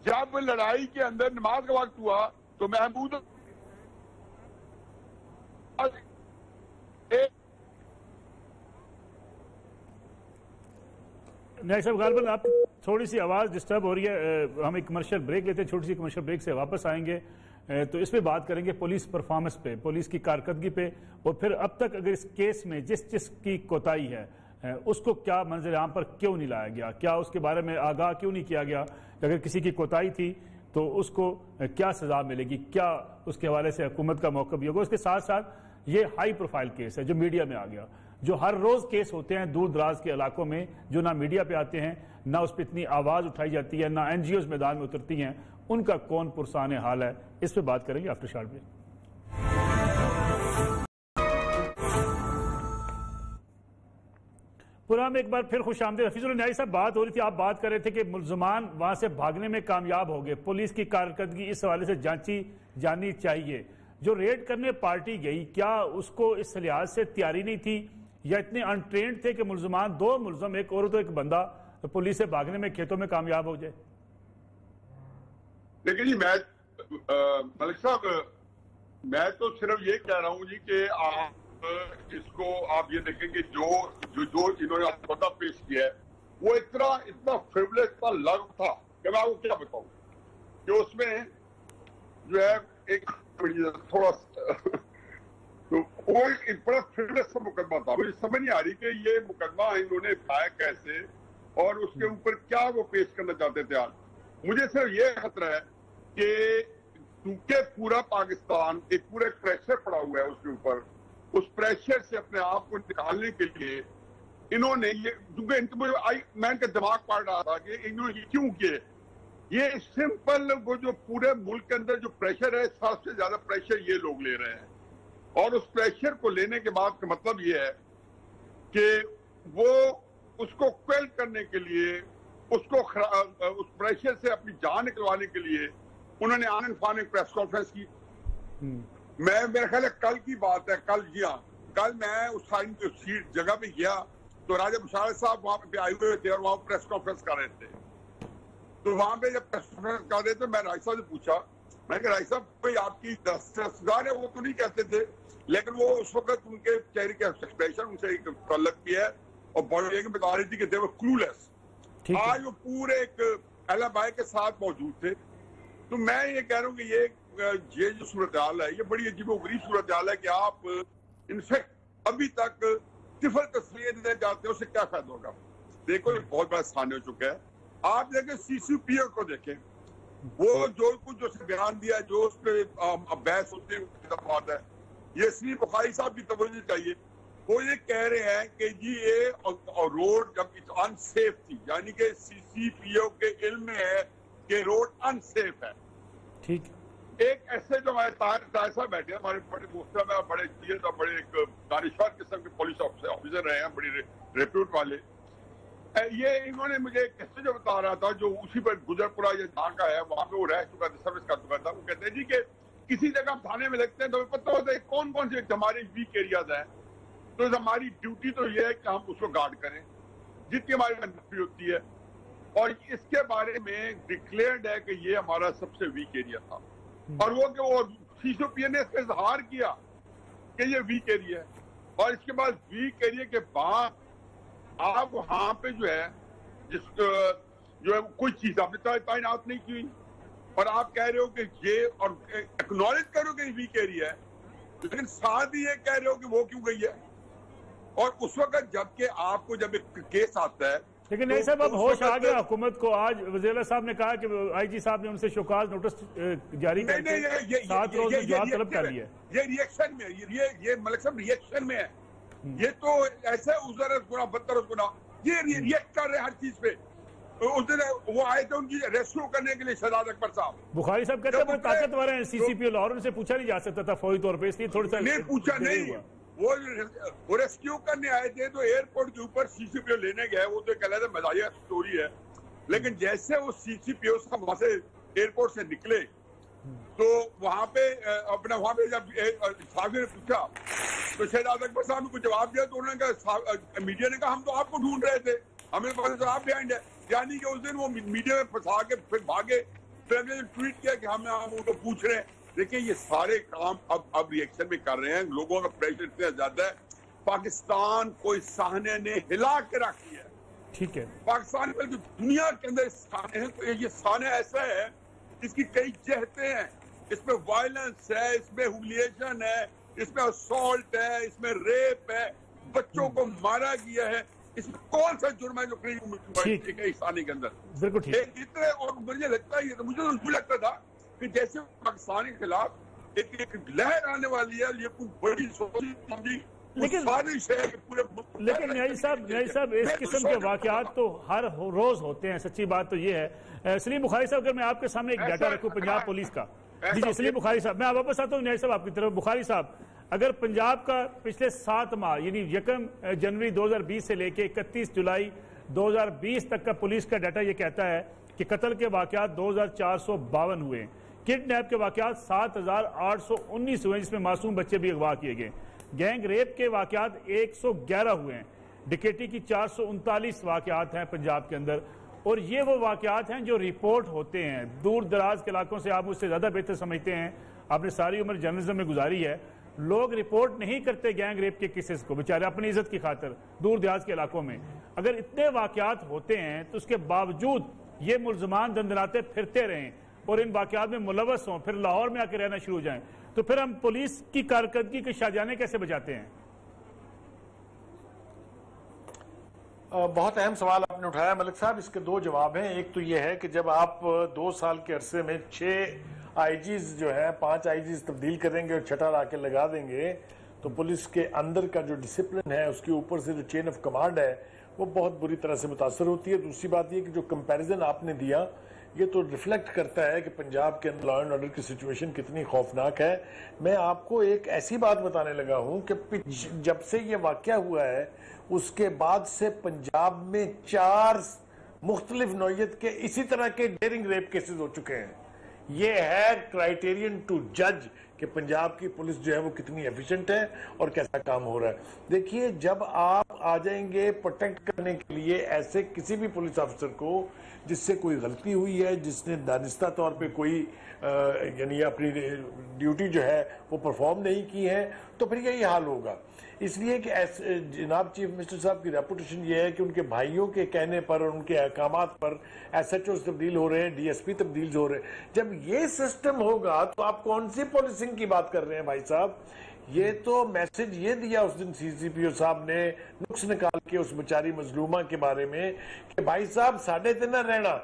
جب لڑائی کے اندر نماز کا وقت ہوا تو محمود نائب صاحب غالباً آپ تھوڑی سی آواز ڈسٹرب ہو رہی ہے, ہم ایک کمرشل بریک لیتے ہیں, چھوٹی سی کمرشل بریک سے واپس آئیں گے تو اس پہ بات کریں گے پولیس پرفارمنس پہ, پولیس کی کارکردگی پہ, اور پھر اب تک اگر اس کیس میں جس کی کوتاہی ہے اس کو کیا منظر عام پر کیوں نہیں لایا گیا, کیا اس کے بارے میں آگاہ کیوں نہیں کیا گیا, اگر کسی کی کوتاہی تھی تو اس کو کیا سزا ملے گی, کیا اس کے حوالے سے حکومت کا موقف بھی ہوگا. اس کے ساتھ ساتھ یہ ہائی پروفائل کیس ہے جو میڈیا میں آ گیا, جو ہر روز کیس ہوتے ہیں دور دراز کے علاقوں میں, جو نہ میڈیا پہ آتے ہیں, نہ اس پہ اتنی آواز اٹھائی جاتی ہے, نہ این جی اوز میدان میں اترتی ہیں, ان کا کون پرسان حال ہے, اس پہ بات کریں گے آفٹر شارٹ بریک. پروگرام میں ایک بار پھر خوش آمدید. حفیظ اللہ نیازی صاحب, بات ہو رہی تھی, آپ بات کر رہے تھے کہ ملزمان وہاں سے بھاگنے میں کامیاب ہو گئے, پولیس کی کارکردگی اس حوالے سے جانچی جانی چاہیے. جو ریڈ کرنے پارٹی گئی, کیا اس کو اس لحاظ سے تیاری نہیں تھی یا اتنے انٹرینڈ تھے کہ ملزمان, دو ملزم, ایک عورت و ایک بندہ, پولیس سے بھاگنے میں کھیتوں میں کامیاب ہو جائے؟ دیکھیں جی, ملک صاحب میں تو صرف یہ کہہ رہا ہوں جی کہ آپ اس کو آپ یہ دیکھیں کہ جو انہوں نے پتہ پیش کیا ہے وہ اتنا فیبلس, اتنا لغو تھا کہ میں آپ کو کیا بتاؤں کہ اس میں جو ہے ایک تھوڑا تو وہ ایک بڑا فیبلس کا مقدمہ تھا. مجھے سمجھ نہیں آ رہی کہ یہ مقدمہ انہوں نے پایا کیسے اور اس کے اوپر کیا وہ پیش کرنا چاہتے تھے. مجھے صرف یہ خطرہ ہے کہ کیونکہ پورا پاکستان ایک پورا پریشر پڑا ہوا ہے اس کے اوپر, اس پریشر سے اپنے آپ کو نکالنے کے لیے انہوں نے یہ, میں ان کا دماغ پاڑ رہا تھا کہ انہوں نے کیوں کیے. یہ سمپل وہ جو پورے ملک کے اندر جو پریشر ہے, سب سے زیادہ پریشر یہ لوگ لے رہے ہیں, اور اس پریشر کو لینے کے بعد کا مطلب یہ ہے کہ وہ اس کو کویل کرنے کے لیے, اس پریشر سے اپنی جان نکلوانے کے لیے انہوں نے آنن فان ایک پریس کانفرنس کی. میرا خیال ہے کل کی بات ہے, جی ہاں, کل میں اس جگہ پہ گیا تو راجہ مشارف صاحب وہاں پہ آئے ہوئے تھے اور وہاں پریس کانفرنس کر رہے تھے. تو وہاں پہ جب پریس کانفرنس کر رہے تھے میں راج صاحب سے پوچھا, میں کہ راج صاحب کوئی آپ کی دسترسدار ہے, وہ تو نہیں کہتے تھے لیکن وہ اس وقت ان کے چہرے کے ایکسپریشن ان سے ایک تعلق بھی ہے اور بڑے بتا رہی تھی کہ they were clueless. آج وہ پورے ایک البائی کے ساتھ موجود تھے. تو میں یہ کہہ رہا ہوں کہ یہ جو صورتحال ہے یہ بڑی عجیب و غریب صورتحال ہے کہ آپ انفیکٹ ابھی تک طفل تصویر دینے جاتے ہیں, اس سے کیا فائدہ ہوگا. دیکھو یہ بہت بڑا سامنے ہو چکا ہے. آپ دیکھیں سی سی پی او کو دیکھیں, وہ جو کچھ جو بیان دیا, جو اس پہ بحث ہوتی ہے, یہ سی بخاری صاحب کی توجہ چاہیے. وہ یہ کہہ رہے ہیں کہ جی یہ روڈ جب انسیف تھی, یعنی کہ سی سی پی او کے علم میں ہے کہ روڈ انسیف ہے. ٹھیک, ایک ایسے جو ہمارے طاہر صاحب بیٹھے ہیں, ہمارے بڑے محترم ہیں, بڑے چیز اور بڑے ایک دانشور قسم کے پولیس آفیسر رہے ہیں, بڑی ریپیوٹ والے. یہ انہوں نے مجھے کیسے جو بتا رہا تھا جو اسی پر گجر پورا یہ جہاں کا ہے, وہاں پہ وہ رہ چکا تھا, سروس کر چکا تھا. وہ کہتے ہیں جی کہ کسی جگہ ہم تھانے میں لگتے ہیں تو پتہ ہوتا ہے کون کون سے ہمارے ویک ایریاز ہیں, تو ہماری ڈیوٹی تو یہ ہے کہ ہم اس کو گارڈ کریں جتنی ہماری نفی ہوتی ہے. اور اس کے بارے میں ڈکلیئرڈ ہے کہ یہ ہمارا سب سے ویک ایریا تھا, اور وہ سی سی پی نے اس کا اظہار کیا کہ یہ ویک ایریا ہے. اور اس کے بعد ویک ایریا کے بعد آپ وہاں پہ جو ہے جو ہے کوئی چیز آپ نے تعینات نہیں کی, اور آپ کہہ رہے ہو کہ یہ, اور ایکنالج کرو کہ یہ ویک ایریا ہے, لیکن ساتھ ہی یہ کہہ رہے ہو کہ وہ کیوں گئی ہے. اور اس وقت جبکہ آپ کو جب ایک کیس آتا ہے, لیکن نہیں صاحب اب ہوش آ گیا حکومت کو. آج وزیر اللہ صاحب نے کہا کہ آئی جی صاحب نے ان سے شوکاز نوٹس جاری کر کے 7 روز میں جواب طلب کر لیا. یہ ریئیکشن میں, یہ ملک صاحب ریئیکشن میں ہے. یہ تو ایسے ازر گنا بدتر گنا, یہ ریئیکٹ کر رہے ہیں ہر چیز پہ. اس دن وہ آئے تھے ان کی ریسکیو کرنے کے لیے شہزاد اکبر صاحب. بخاری صاحب کہتے ہیں وہ طاقتور ہیں سی سی پی او لاہور, ان سے پوچھا نہیں جا سکتا تھا فوری طور پہ, اس لیے تھوڑا سا نہیں پوچھا نہیں. وہ ریسکیو کرنے آئے تھے تو ایئرپورٹ کے اوپر سی سی پی او لینے گئے. وہ تو ایک علیحدہ مزاحیہ سٹوری ہے, لیکن جیسے وہ سی سی پی او صاحب وہاں سے ایئرپورٹ سے نکلے تو وہاں پہ جب صحافی نے پوچھا تو شہزاد اکبر صاحب نے کو جواب دیا تو انہوں نے کہا، میڈیا نے کہا ہم تو آپ کو ڈھونڈ رہے تھے، ہمیں پتا تو آپ بیہائنڈ ہے. یعنی کہ اس دن وہ میڈیا میں پھنسا کے پھر بھاگے، پھر اگلے دن ٹویٹ کیا کہ ہم ان کو پوچھ رہے ہیں. دیکھیں یہ سارے کام اب ریئیکشن میں کر رہے ہیں، لوگوں کا پریشر اتنا زیادہ ہے. پاکستان کو اس سہنے نے ہلا کے رکھ دیا ہے. ٹھیک ہے، پاکستان بلکہ دنیا کے اندر سہنے ہیں، تو یہ سہنے ایسا ہے اس کی کئی جہتیں ہیں. اس میں وائلنس ہے، اس میں ہیوملیشن ہے، اس میں اسالٹ ہے، اس میں ریپ ہے، بچوں کو مارا گیا ہے. اس میں کون سا جرم ہے جو سہنے کے اندر بالکل ٹھیک. اتنے، اور مجھے لگتا ہے مجھے تو لگتا تھا کہ جیسے پاکستان کے خلاف ایک لہر آنے والی ہے، یہ کوئی بڑی سوچی سمجھی سازش ہے پورے. لیکن نیازی صاحب اس قسم کے واقعات تو ہر روز ہوتے ہیں. سچی بات تو یہ ہے. سلیم بخاری صاحب، اگر میں آپ کے سامنے ایک ڈیٹا رکھوں پنجاب پولیس کا. جی سلیم بخاری صاحب، میں واپس آتا ہوں نیازی صاحب آپ کی طرف. بخاری صاحب، اگر پنجاب کا پچھلے 7 ماہ یعنی 1 جنوری 2020 سے لے کے 31 جولائی 2020 تک کا پولیس کا ڈیٹا یہ کہتا ہے کہ قتل کے واقعات 2452 ہوئے ہیں، کڈنیپ کے واقعات 7819 ہوئے ہیں جس میں معصوم بچے بھی اغوا کیے گئے، گینگ ریپ کے واقعات 111 ہوئے ہیں، ڈکیٹی کی 439 واقعات ہیں پنجاب کے اندر. اور یہ وہ واقعات ہیں جو رپورٹ ہوتے ہیں. دور دراز کے علاقوں سے آپ مجھ سے زیادہ بہتر سمجھتے ہیں، آپ نے ساری عمر جرنلزم میں گزاری ہے. لوگ رپورٹ نہیں کرتے گینگ ریپ کے کیسز کو، بیچارے اپنی عزت کی خاطر دور دراز کے علاقوں میں. اگر اتنے واقعات ہوتے ہیں تو اس کے باوجود یہ ملزمان دندناتے پھرتے رہیں اور ان واقعات میں ملوث ہوں، پھر لاہور میں آ کے رہنا شروع ہو جائیں، تو پھر ہم پولیس کی کارکردگی کے شاہجانے کیسے بچاتے ہیں؟ بہت اہم سوال آپ نے اٹھایا ملک صاحب. اس کے 2 جواب ہیں. ایک تو یہ ہے کہ جب آپ 2 سال کے عرصے میں 6 آئی جیز جو ہے 5 آئی جیز تبدیل کریں گے اور 6 لا کے لگا دیں گے تو پولیس کے اندر کا جو ڈسپلن ہے، اس کے اوپر سے جو چین آف کمانڈ ہے، وہ بہت بری طرح سے متاثر ہوتی ہے. دوسری بات یہ کہ جو کمپیریزن آپ نے دیا یہ تو ریفلیکٹ کرتا ہے کہ پنجاب کے اندر لا اینڈ آرڈر کی سچویشن کتنی خوفناک ہے. میں آپ کو ایک ایسی بات بتانے لگا ہوں کہ جب سے یہ واقعہ ہوا ہے اس کے بعد سے پنجاب میں 4 مختلف نوعیت کے اسی طرح کے ڈیرنگ ریپ کیسز ہو چکے ہیں. یہ ہے کرائیٹیرین ٹو جج کہ پنجاب کی پولیس جو ہے وہ کتنی ایفیشنٹ ہے اور کیسا کام ہو رہا ہے. دیکھیے جب آپ آ جائیں گے پروٹیکٹ کرنے کے لیے ایسے کسی بھی پولیس افسر کو جس سے کوئی غلطی ہوئی ہے، جس نے دانستہ طور پہ کوئی یعنی اپنی ڈیوٹی جو ہے وہ پرفارم نہیں کی ہے، تو پھر یہی حال ہوگا. اس لیے کہ جناب چیف منسٹر صاحب کی ریپوٹیشن یہ ہے کہ ان کے بھائیوں کے کہنے پر اور ان کے احکامات پر ایس ایچ اوز تبدیل ہو رہے ہیں، ڈی ایس پی تبدیل ہو رہے ہیں. جب یہ سسٹم ہوگا تو آپ کون سی پولیسنگ کی بات کر رہے ہیں بھائی صاحب؟ یہ تو میسج یہ دیا اس دن سی سی پی او صاحب نے نقص نکال کے اس بیچاری مظلومہ کے بارے میں کہ بھائی صاحب ساڑھے تین رہنا،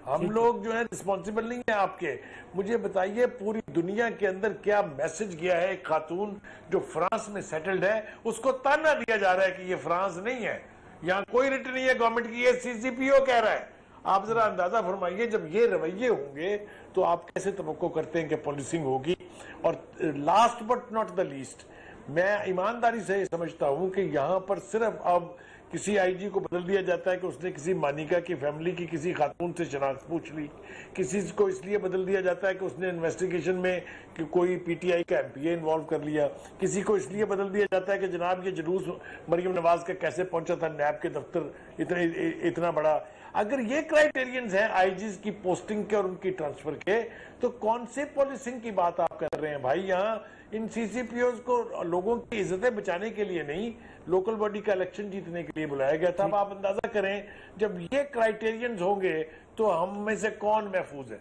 ہم لوگ جو ہیں رسپانسیبل نہیں ہیں آپ کے. مجھے بتائیے پوری دنیا کے اندر کیا میسج گیا ہے؟ ایک خاتون جو فرانس میں سیٹلڈ ہے اس کو تانا دیا جا رہا ہے کہ یہ فرانس نہیں ہے، یہاں کوئی ریٹ نہیں ہے گورنمنٹ کی، یہ سی سی پی او کہہ رہا ہے. آپ ذرا اندازہ فرمائیے جب یہ رویے ہوں گے تو آپ کیسے توقع کرتے ہیں کہ پولیسنگ ہوگی؟ اور last but not the list, میں ایمانداری سے یہ سمجھتا ہوں کہ یہاں پر صرف اب کسی آئی جی کو بدل دیا جاتا ہے کہ اس نے کسی مانیکا کی فیملی کی کسی خاتون سے شناخت پوچھ لی، کسی کو اس لیے بدل دیا جاتا ہے کہ اس نے انویسٹیگیشن میں کہ کوئی پی ٹی آئی کا ایم پی اے انوالو کر لیا، کسی کو اس لیے بدل دیا جاتا ہے کہ جناب یہ جلوس مریم نواز کا کیسے پہنچا تھا نیب کے دفتر اتنا بڑا. اگر یہ کرائیٹیرینز ہیں آئی جیز کی پوسٹنگ کے اور ان کی ٹرانسفر کے، تو کون سے پولیسنگ کی بات آپ کر رہے ہیں بھائی؟ یہاں ان سی سی پی اوز کو لوگوں کی عزتیں بچانے کے لیے نہیں، لوکل باڈی کا الیکشن جیتنے کے لیے بلایا گیا تھا. اب آپ اندازہ کریں جب یہ کرائیٹیرینز ہوں گے تو ہم میں سے کون محفوظ ہے؟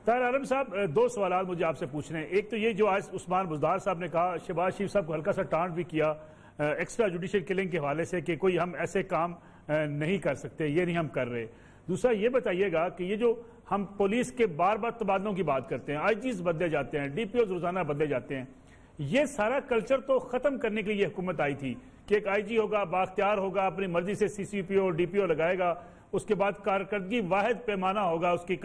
طاہر عالم صاحب 2 سوالات مجھے آپ سے پوچھنے ہیں. ایک تو یہ جو آج عثمان بزدار صاحب نے کہا، شہباز شریف صاحب کو ہلکا سا ٹانٹ بھی کیا ایکسٹرا جوڈیشل کلنگ کے حوالے سے کہ کوئی ہم ایسے کام نہیں کر سکتے، یہ نہیں ہم کر رہے. دوسرا یہ بتائیے گا کہ یہ جو ہم پولیس کے بار بار تبادلوں کی بات کرتے ہیں، آئی جیز بدلے جاتے ہیں، ڈی پی اوز روزانہ بدلے جاتے ہیں، یہ سارا کلچر تو ختم کرنے کے لیے یہ حکومت آئی تھی کہ ایک آئی جی ہوگا، بااختیار ہوگا، اپنی مرضی سے سی سی پی او ڈی پی او لگائے گا، اس کے بعد کارکردگی واحد پیمانہ ہوگا اس کی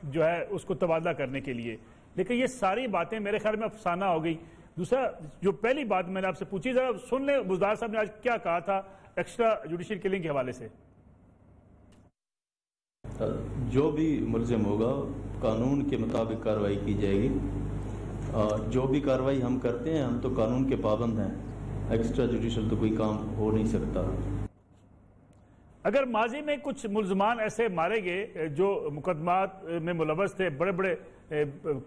جو ہے اس کو تبادلہ کرنے کے لیے. لیکن یہ ساری باتیں میرے خیال میں افسانہ ہو گئی. دوسرا جو پہلی بات میں نے آپ سے پوچھی، ذرا سن لیں بزدار صاحب نے آج کیا کہا تھا ایکسٹرا جوڈیشل کلنگ کے حوالے سے. جو بھی ملزم ہوگا قانون کے مطابق کارروائی کی جائے گی. جو بھی کارروائی ہم کرتے ہیں ہم تو قانون کے پابند ہیں, ایکسٹرا جوڈیشل تو کوئی کام ہو نہیں سکتا. اگر ماضی میں کچھ ملزمان ایسے مارے گئے جو مقدمات میں ملوث تھے, بڑے بڑے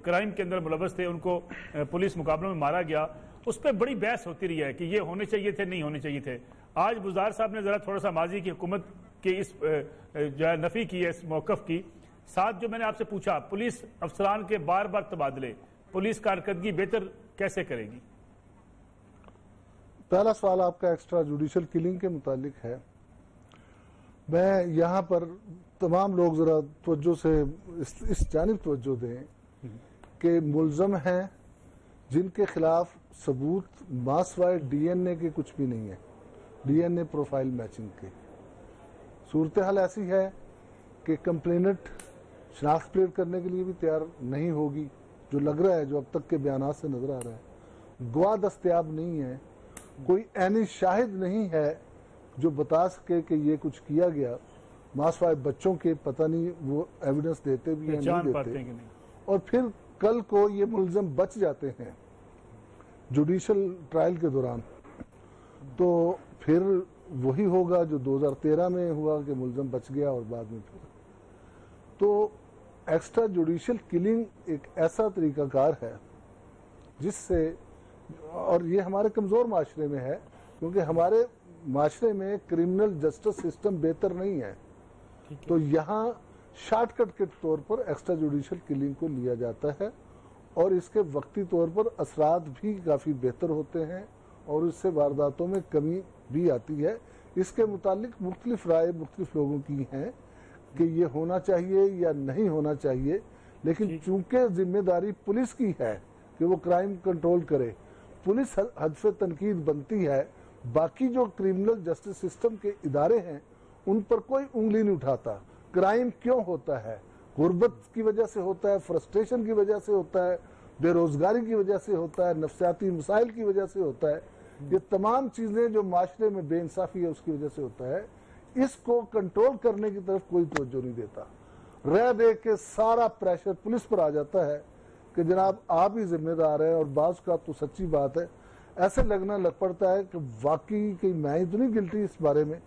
کرائم کے اندر ملوث تھے, ان کو پولیس مقابلوں میں مارا گیا, اس پہ بڑی بحث ہوتی رہی ہے کہ یہ ہونے چاہیے تھے, نہیں ہونے چاہیے تھے. آج بزدار صاحب نے ذرا تھوڑا سا ماضی کی حکومت کی اس جو ہے نفی کی ہے اس موقف کی. ساتھ جو میں نے آپ سے پوچھا, پولیس افسران کے بار بار تبادلے, پولیس کارکردگی بہتر کیسے کرے گی؟ پہلا سوال آپ کا ایکسٹرا جوڈیشل کلنگ کے متعلق ہے. میں یہاں پر تمام لوگ ذرا توجہ سے اس جانب توجہ دیں کہ ملزم ہیں جن کے خلاف ثبوت ماسوائے ڈی این اے کے کچھ بھی نہیں ہے, D N A profile matching کے. صورتحال ایسی ہے کہ کمپلینٹ شناخت پلیٹ کرنے کے لیے بھی تیار نہیں ہوگی, جو لگ رہا ہے, جو اب تک کے بیانات سے نظر آ رہا ہے. گواہ دستیاب نہیں ہے, کوئی عینی شاہد نہیں ہے جو بتا سکے کہ یہ کچھ کیا گیا. ماسوائے بچوں کے پتہ نہیں وہ ایویڈنس دیتے بھی ہیں نہیں دیتے, اور پھر کل کو یہ ملزم بچ جاتے ہیں جوڈیشل ٹرائل کے دوران, تو پھر وہی ہوگا جو 2013 میں ہوا کہ ملزم بچ گیا اور بعد میں پھر. تو ایکسٹرا جوڈیشل کلنگ ایک ایسا طریقہ کار ہے جس سے, اور یہ ہمارے کمزور معاشرے میں ہے کیونکہ ہمارے معاشرے میں کرمنل جسٹس سسٹم بہتر نہیں ہے, تو یہاں شارٹ کٹ کے طور پر ایکسٹرا جوڈیشل کلنگ کو لیا جاتا ہے, اور اس کے وقتی طور پر اثرات بھی کافی بہتر ہوتے ہیں اور اس سے وارداتوں میں کمی بھی آتی ہے. اس کے متعلق مختلف رائے مختلف لوگوں کی ہیں کہ یہ ہونا چاہیے یا نہیں ہونا چاہیے, لیکن چونکہ ذمہ داری پولیس کی ہے کہ وہ کرائم کنٹرول کرے, پولیس حذف تنقید بنتی ہے, باقی جو کرمنل جسٹس سسٹم کے ادارے ہیں ان پر کوئی انگلی نہیں اٹھاتا. کرائم کیوں ہوتا ہے؟ غربت کی وجہ سے ہوتا ہے, فرسٹریشن کی وجہ سے ہوتا ہے, بے روزگاری کی وجہ سے ہوتا ہے, نفسیاتی مسائل کی وجہ سے ہوتا ہے. یہ تمام چیزیں جو معاشرے میں بے انصافی ہے اس کی وجہ سے ہوتا ہے. اس کو کنٹرول کرنے کی طرف کوئی توجہ نہیں دیتا, رہ دے کے سارا پریشر پولیس پر آ جاتا ہے کہ جناب آپ ہی ذمہ دار ہیں. اور بعض کا تو سچی بات ہے, ایسے لگنا لگ پڑتا ہے کہ واقعی کہ میں ہی تو نہیں گلٹی اس بارے میں.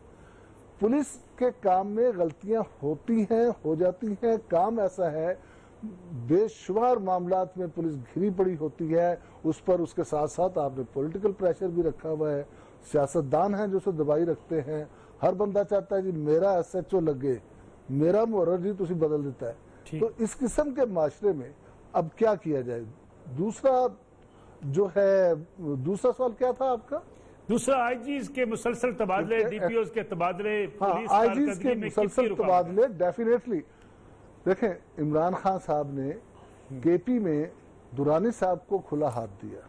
پولیس کے کام میں غلطیاں ہوتی ہیں, ہو جاتی ہیں, کام ایسا ہے, بے شمار معاملات میں پولیس گھری پڑی ہوتی ہے. اس پر اس کے ساتھ ساتھ آپ نے پولیٹیکل پریشر بھی رکھا ہوا ہے, سیاستدان ہیں جو اسے دبائی رکھتے ہیں. ہر بندہ چاہتا ہے جی میرا ایس ایچ او لگے, میرا مورر جی تسی بدل دیتا ہے. تو اس قسم کے معاشرے میں اب کیا کیا جائے؟ دوسرا جو ہے, دوسرا سوال کیا تھا آپ کا؟ دوسرا آئی جیز کے مسلسل تبادلے, ڈی پی اوز کے تبادلے, آئی جیز کے مسلسل تبادلے ڈیفینیٹلی. دیکھیں عمران خان صاحب نے کے پی میں دورانی صاحب کو کھلا ہاتھ دیا,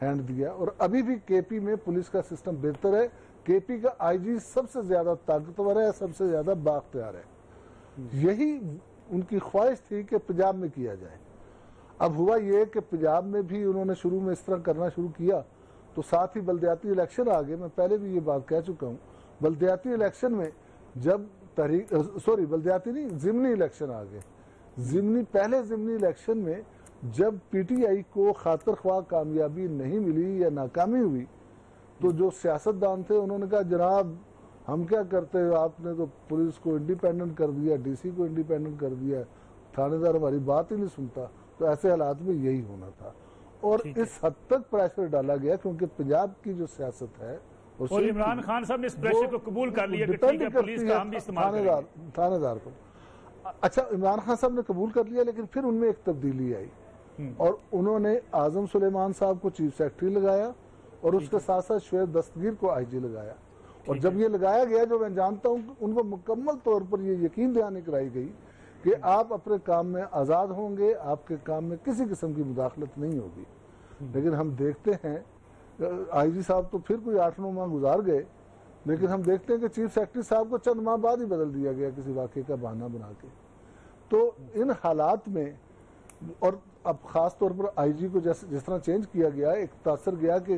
ہینڈ دیا, اور ابھی بھی کے پی میں پولیس کا سسٹم بہتر ہے. کے پی کا آئی جی سب سے زیادہ طاقتور ہے, سب سے زیادہ بااختیار ہے. یہی ان کی خواہش تھی کہ پنجاب میں کیا جائے. اب ہوا یہ کہ پنجاب میں بھی انہوں نے شروع میں اس طرح کرنا شروع کیا تو ساتھ ہی بلدیاتی الیکشن آ گئے. میں پہلے بھی یہ بات کہہ چکا ہوں, بلدیاتی الیکشن میں جب بلدیاتی نہیں, ضمنی الیکشن آ گئے. پہلے ضمنی الیکشن میں جب پی ٹی آئی کو خاطر خواہ کامیابی نہیں ملی یا ناکامی ہوئی تو جو سیاستدان تھے انہوں نے کہا جناب ہم کیا کرتے ہیں, آپ نے تو پولیس کو انڈیپینڈنٹ کر دیا, ڈی سی کو انڈیپینڈنٹ کر دیا, تھانے دار ہماری بات ہی نہیں سنتا. تو ایسے حالات میں یہی ہونا تھا, اور اس حد تک پریشر ڈالا گیا کیونکہ پنجاب کی جو سیاست ہے اور عمران خان صاحب نے اس پریشر کو قبول کر لیا کہ ٹھیک ہے پولیس کا ہم بھی استعمال کریں گے تھانے دار کو. اچھا عمران خان صاحب نے قبول کر لیا, لیکن پھر ان میں ایک تبدیلی آئی اور انہوں نے اعظم سلیمان صاحب کو چیف سیکرٹری لگایا اور اس کے ساتھ ساتھ شعیب دستگیر کو آئی جی لگایا. اور جب یہ لگایا گیا, جو میں جانتا ہوں ان کو مکمل طور پر یہ یقین دہانی کرائی گئی کہ آپ اپنے کام میں آزاد ہوں گے, آپ کے کام میں کسی قسم کی مداخلت نہیں ہوگی. لیکن ہم دیکھتے ہیں آئی جی صاحب تو پھر کوئی 8-9 ماہ گزار گئے, لیکن ہم دیکھتے ہیں کہ چیف سیکرٹری صاحب کو چند ماہ بعد ہی بدل دیا گیا کسی واقعے کا بہانہ بنا کے. تو ان حالات میں, اور اب خاص طور پر آئی جی کو جس طرح چینج کیا گیا, ایک تاثر گیا کہ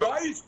22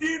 3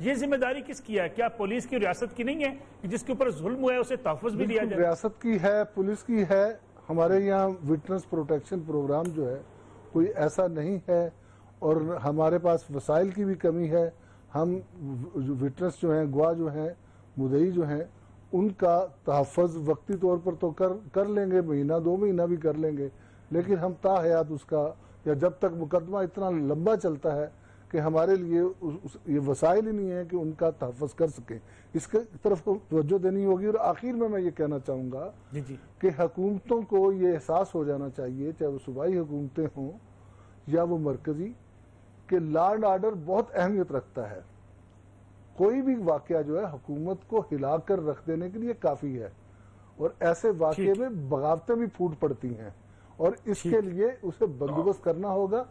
یہ ذمہ داری کس کی ہے؟ کیا پولیس کی ریاست کی نہیں ہے کہ جس کے اوپر ظلم ہوا ہے اسے تحفظ بھی دیا جائے؟ ریاست کی ہے، پولیس کی ہے. ہمارے یہاں وٹنس پروٹیکشن پروگرام جو ہے کوئی ایسا نہیں ہے، اور ہمارے پاس وسائل کی بھی کمی ہے. ہم وٹنس جو ہیں، گواہ جو ہیں، مدعی جو ہیں، ان کا تحفظ وقتی طور پر تو کر لیں گے، مہینہ 2 مہینہ بھی کر لیں گے، لیکن ہم تا حیات اس کا، یا جب تک مقدمہ اتنا لمبا چلتا ہے کہ ہمارے لیے یہ وسائل ہی نہیں ہے کہ ان کا تحفظ کر سکیں، اس کے طرف توجہ دینی ہوگی. اور آخر میں یہ کہنا چاہوں گا کہ حکومتوں کو یہ احساس ہو جانا چاہیے، چاہے وہ صوبائی حکومتیں ہوں یا وہ مرکزی، کہ لا اینڈ آرڈر بہت اہمیت رکھتا ہے. کوئی بھی واقعہ جو ہے حکومت کو ہلا کر رکھ دینے کے لیے کافی ہے، اور ایسے واقعے میں بغاوتیں بھی پھوٹ پڑتی ہیں، اور اس کے لیے اسے بندوبست کرنا ہوگا.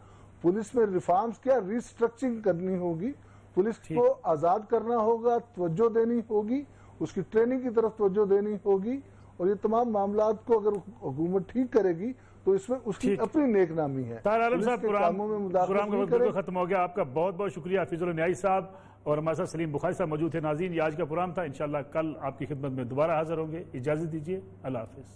پولیس میں ریفارمز کیا، ریسٹرکچرنگ کرنی ہوگی، پولیس کو آزاد کرنا ہوگا، توجہ دینی ہوگی، اس کی ٹریننگ کی طرف توجہ دینی ہوگی، اور یہ تمام معاملات کو اگر حکومت ٹھیک کرے گی تو اس میں اس کی اپنی نیک نامی ہے. طاہر عالم صاحب، پروگرام کا وقت ختم ہو گیا. آپ کا بہت بہت شکریہ حفیظ النیائی صاحب، اور ہمارے ساتھ سلیم بخاری صاحب موجود تھے. ناظرین، یہ آج کا پروگرام تھا. انشاءاللہ کل آپ کی خدمت میں دوبارہ حاضر ہوں گے. اجازت دیجیے، اللہ حافظ.